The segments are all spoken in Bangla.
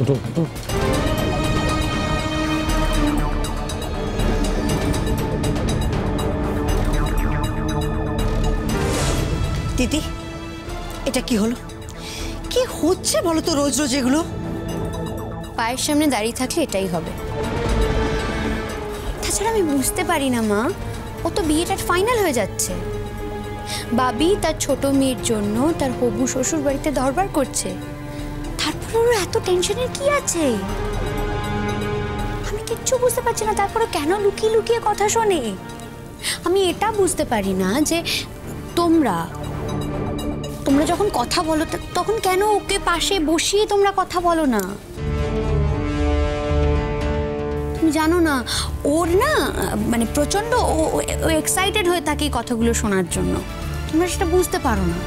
দিদি, এটা কি হলো? কি হচ্ছে বলো তো রোজ রোজ এগুলো? পায়ের সামনে দাঁড়িয়ে থাকলে এটাই হবে। তাছাড়া আমি বুঝতে পারি না মা, ও তো বিয়েটা ফাইনাল হয়ে যাচ্ছে। বাবি তার ছোট মেয়ের জন্য তার হবু শ্বশুর বাড়িতে দরবার করছে, তারপর ওর এত টেনশনের কি আছে? আমি কিচ্ছু বুঝতে পারছি না, তারপরে কেন লুকিয়ে লুকিয়ে কথা শোনে? আমি এটা বুঝতে পারি না যে তোমরা যখন কথা বলো তখন কেন ওকে পাশে বসিয়ে তোমরা কথা বলো না? তুমি জানো না ওর না মানে প্রচন্ড ও এক্সাইটেড হয়ে থাকে কথাগুলো শোনার জন্য, তোমরা সেটা বুঝতে পারো না।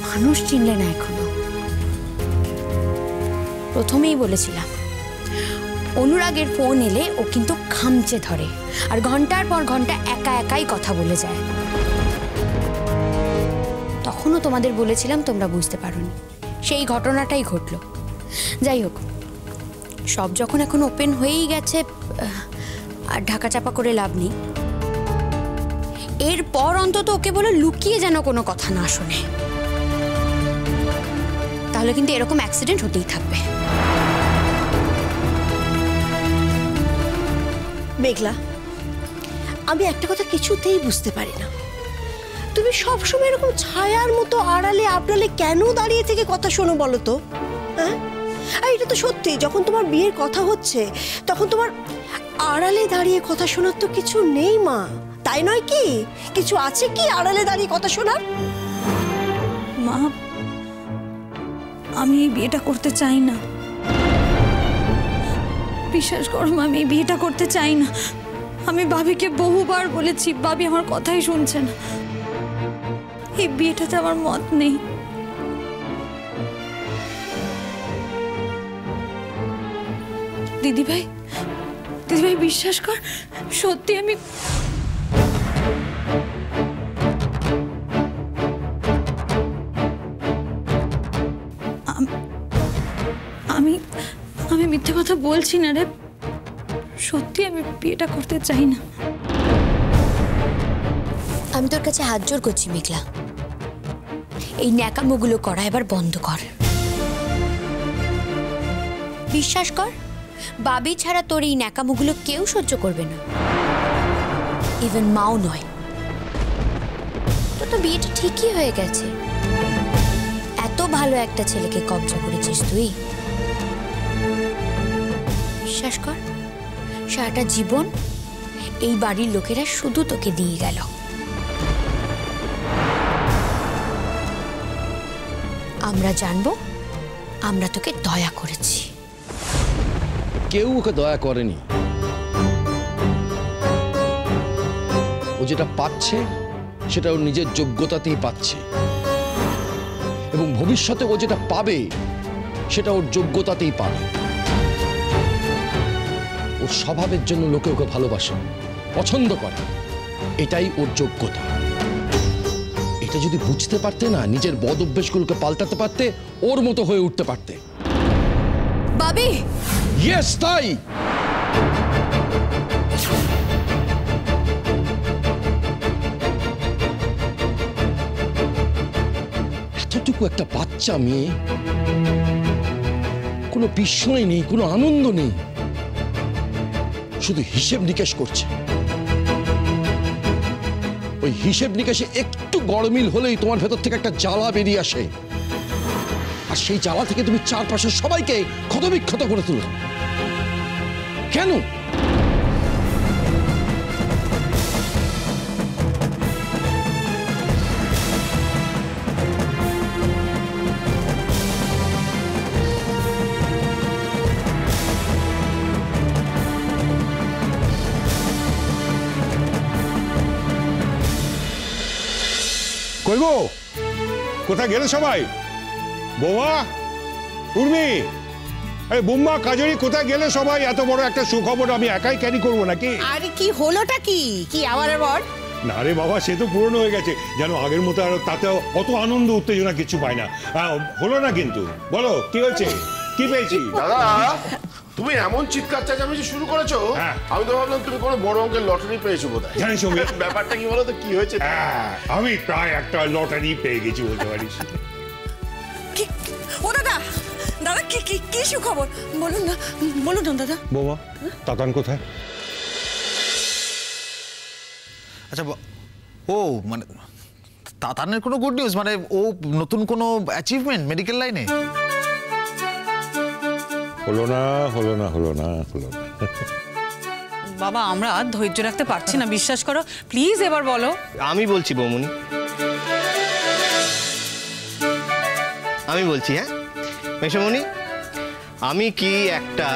মানুষ চিনলে না এখনো। প্রথমেই বলেছিলাম অনুরাগের ফোন এলে ও কিন্তু খামচে ধরে আর ঘন্টার পর ঘন্টা একা একাই কথা বলে যায়। তখনও তোমাদের বলেছিলাম, তোমরা বুঝতে পারোনি। সেই ঘটনাটাই ঘটলো। যাই হোক, সব যখন এখন ওপেন হয়েই গেছে আর ঢাকা চাপা করে লাভ নেই। এরপর অন্তত ওকে বলে লুকিয়ে যেন কোনো কথা না শোনে, তাহলে কিন্তু এরকম অ্যাক্সিডেন্ট হতেই থাকবে। মেঘলা, আমি একটা কথা কিছুতেই বুঝতে পারি না, তুমি সবসময় এরকম ছায়ার মতো আড়ালে আবড়ালে কেন দাঁড়িয়ে থেকে কথা শোনো বলো তো? হ্যাঁ, আর এটা তো সত্যি, যখন তোমার বিয়ের কথা হচ্ছে তখন তোমার আড়ালে দাঁড়িয়ে কথা শোনার তো কিছু নেই মা, তাই নয় কি? কিছু আছে কি আড়ালে দাঁড়িয়ে কথা শোনার? মা, আমি এই বিয়েটা করতে চাই না। বিশ্বাস করো মা, আমি এই বিয়েটা করতে চাই না। আমি ভাবিকে বহুবার বলেছি, ভাবি আমার কথাই শুনছে না। এই বিয়েটাতে আমার মত নেই। দিদিভাই বিশ্বাস কর, সত্যি আমি মিথ্যে কথা বলছি না রে, সত্যি আমি বিয়েটা করতে চাই না। আমি তোর কাছে হাত জোর করছি মেঘলা, এই ন্যাকামোগুলো করা এবার বন্ধ কর। বিশ্বাস কর, বাবি ছাড়া তোর এই ন্যাকামোগুলো কেউ সহ্য করবে না, ইভেন মাও নয়। তোর তো বিয়েটা ঠিকই হয়ে গেছে, এত ভালো একটা ছেলেকে কবজা করেছিস তুই। বিশ্বাস কর, সারাটা জীবন এই বাড়ির লোকেরা শুধু তোকে দিয়ে গেল। আমরা জানবো আমরা তোকে দয়া করেছি। কেউ ওকে দয়া করেনি। ও যেটা পাচ্ছে সেটা ওর নিজের যোগ্যতাতেই পাচ্ছে, এবং ভবিষ্যতে ও যেটা পাবে সেটা ওর যোগ্যতাতেই পাবে। ওর স্বভাবের জন্য লোকে ওকে ভালোবাসে, পছন্দ করে, এটাই ওর যোগ্যতা। এটা যদি বুঝতে পারতে না, নিজের বদ অভ্যেসগুলোকে পাল্টাতে পারতে, ওর মতো হয়ে উঠতে পারতে। বাবি, ইয়েস, তাই। এতটুকু একটা বাচ্চা মেয়ে, কোনো বিস্ময় নেই, কোনো আনন্দ নেই, শুধু হিসেব নিকেশ করছে। ওই হিসেব নিকেশে একটু গড়মিল হলেই তোমার ভেতর থেকে একটা জ্বালা বেরিয়ে আসে, আর সেই জ্বালা থেকে তুমি চারপাশের সবাইকে ক্ষতবিক্ষত করে তুলো। কেন? কই গো, কোথায় গেলে সবাই? বৌমা, উর্মি, আরে বুম্মা, কাজরি, কোথায় গেলে সবাই? এত বড় একটা সুখবর আমি একাই ক্যারি করবো নাকি? আরে কি হলোটা কি? কি আবার? না রে বাবা, সে তো পুরনো হয়ে গেছে, যেন আগের মতো আর তাতে অত আনন্দ উত্তেজনা কিছু পায় না। হলো না কিন্তু, বলো কি হয়েছে, কি পেয়েছি? দাদা তুমি এমন চিৎকার চেঁচামেচি শুরু করেছো, আমি তো ভাবলাম তুমি কোনো বড় অঙ্কের লটারি পেয়েছো বোধহয়। জানিস ব্যাপারটা কি বলো তো, কি হয়েছে? আমি প্রায় একটা লটারি পেয়ে গেছি বলতে পারিস। ও দাদা, দাদা কি কি কি সুখবর বলুন না, বলুন না দাদা। বৌমা, তাতান কোথায়? আচ্ছা, ও মানে তাতানের কোনো গুড নিউজ, মানে ও নতুন কোনো অ্যাচিভমেন্ট মেডিকেল লাইনে? হলো না, হলো না, হলো না, হলো না। বাবা আমরা আর ধৈর্য রাখতে পারছি না, বিশ্বাস করো প্লিজ এবার বলো। আমি বলছি বৌমনি, আমি বলছি। হ্যাঁ মেশোমণি, আমি কি একটা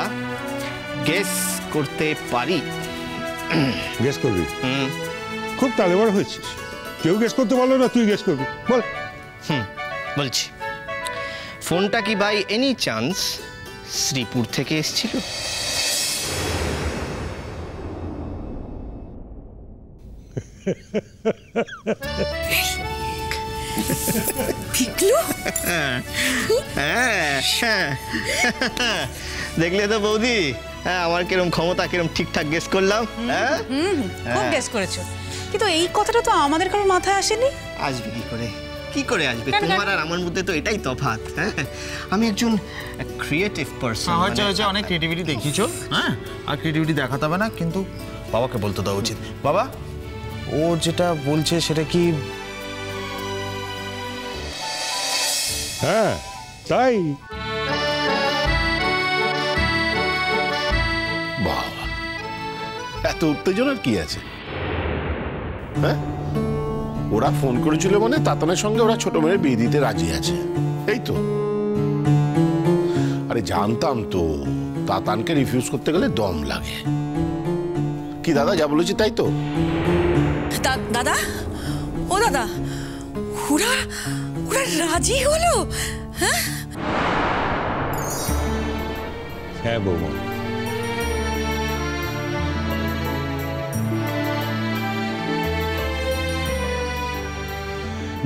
গেস করতে পারি? গেস করবি? খুব তালেবার হয়েছিস, কেউ গেস করতে পারলো না, তুই গেস করবি, বল। বলছি, ফোনটা কি বাই এনি চান্স শ্রীপুর থেকে এসেছিল? দেখলে তো বৌদি, হ্যাঁ আমার কিরম ক্ষমতা, কিরম ঠিকঠাক গেস করলাম। খুব গেস করেছো, কিন্তু এই কথাটা তো আমাদের কারোর মাথায় আসেনি। আসবে কি করে, কি করে আসবে? তোমার আর আমার মধ্যে তো এটাই তফাৎ। হ্যাঁ, আমি একজন ক্রিয়েটিভ পারসন। হচ্ছে অনেক ক্রিয়েটিভিটি দেখিয়েছো, হ্যাঁ, আর ক্রিয়েটিভিটি দেখাতে হবে না, কিন্তু বাবাকে বলতে দেওয়া উচিত। বাবা, ও যেটা বলছে সেটা কি? হ্যাঁ তাই। বাবা, এত উত্তেজনার কি আছে? হ্যাঁ, ওরা ফোন করেছিল মানে তাতানের সঙ্গে ওরা ছোট মেয়ের বিয়ে দিতে রাজি আছে, এই তো। আরে জানতাম তো, তাতানকে রিফিউজ করতে গেলে দম লাগে। কি দাদা, যা বলেছি তাই তো? দাদা, ও দাদা, ওরা ওরা রাজি হলো? হ্যাঁ হ্যাঁ বৌমা,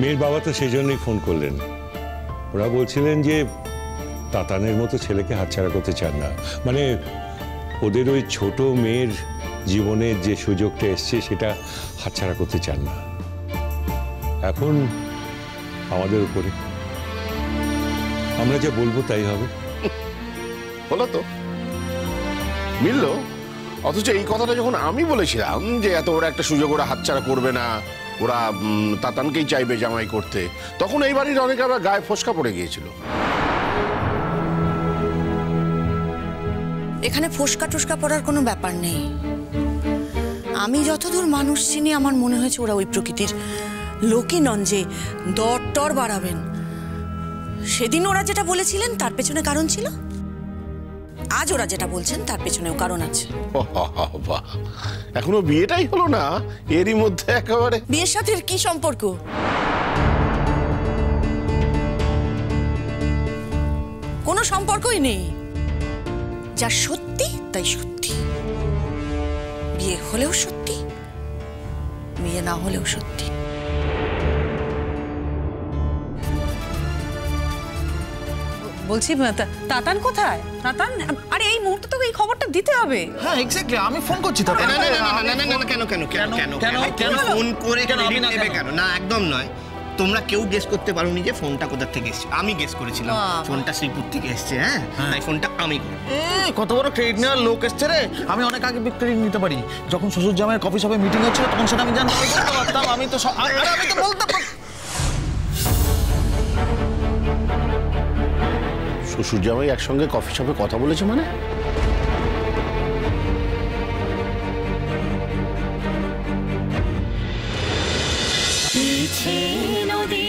মেয়ের বাবা তো সেই জন্যই ফোন করলেন। ওরা বলছিলেন যে তাতানের মতো ছেলেকে হাতছাড়া করতে চান না, মানে ওদের ওই ছোট মেয়ের জীবনের যে সুযোগটা এসছে সেটা হাতছাড়া করতে চান না। এখন আমাদের উপরে, আমরা যা বলবো তাই হবে। বলো তো, মিললো। অথচ এই কথাটা যখন আমি বলেছিলাম যে এত বড় একটা সুযোগ ওরা হাতছাড়া করবে না, ওরা তাতানকেই চাইবে জামাই করতে, তখন এই বাড়ির অনেকে আবার গায়ে ফসকা পড়ে গিয়েছিল। এখানে ফসকা টসকা পড়ার কোনো ব্যাপার নেই। আমি যতদূর মানুষ চিনি, আমার মনে হয়েছে ওরা ওই প্রকৃতির লোকই নন যে দর টর বাড়াবেন। সেদিন ওরা যেটা বলেছিলেন তার পেছনে কারণ ছিল, আজ ওরা যেটা বলছেন তার পেছনেও কারণ আছে। এখনো বিয়েটাই হলো না, এরই মধ্যে একেবারে বিয়ের সাথে কি সম্পর্ক? কোনো সম্পর্কই নেই। যা সত্যি তাই সত্যি, বিয়ে হলেও সত্যি, বিয়ে না হলেও সত্যি। বলছি তাতান কোথায়? তাতান, আরে এই মুহূর্তে তো এই খবরটা দিতে হবে। হ্যাঁ এক্স্যাক্টলি, আমি ফোন করছি। কেন ফোন করে নেবে কেন? না একদম নয়। তোমরা কেউ গেস করতে পারোনি যে ফোনটা কোথা থেকে এসেছে। আমি গেস করেছিলাম ফোনটা শ্রীপুর থেকে এসেছে। হ্যাঁ, তাই ফোনটা আমি করি। কত বড় ক্রেডিট নেওয়ার লোক এসছে রে! আমি অনেক আগে ক্রেডিট নিতে পারি। যখন শ্বশুর জামাইয়ের কফি শপে মিটিং হচ্ছিল তখন সেটা আমি জানতে পারতাম। আমি তো বলতে শ্বশুর জামাই একসঙ্গে কফি শপে কথা বলেছে মানে? নদী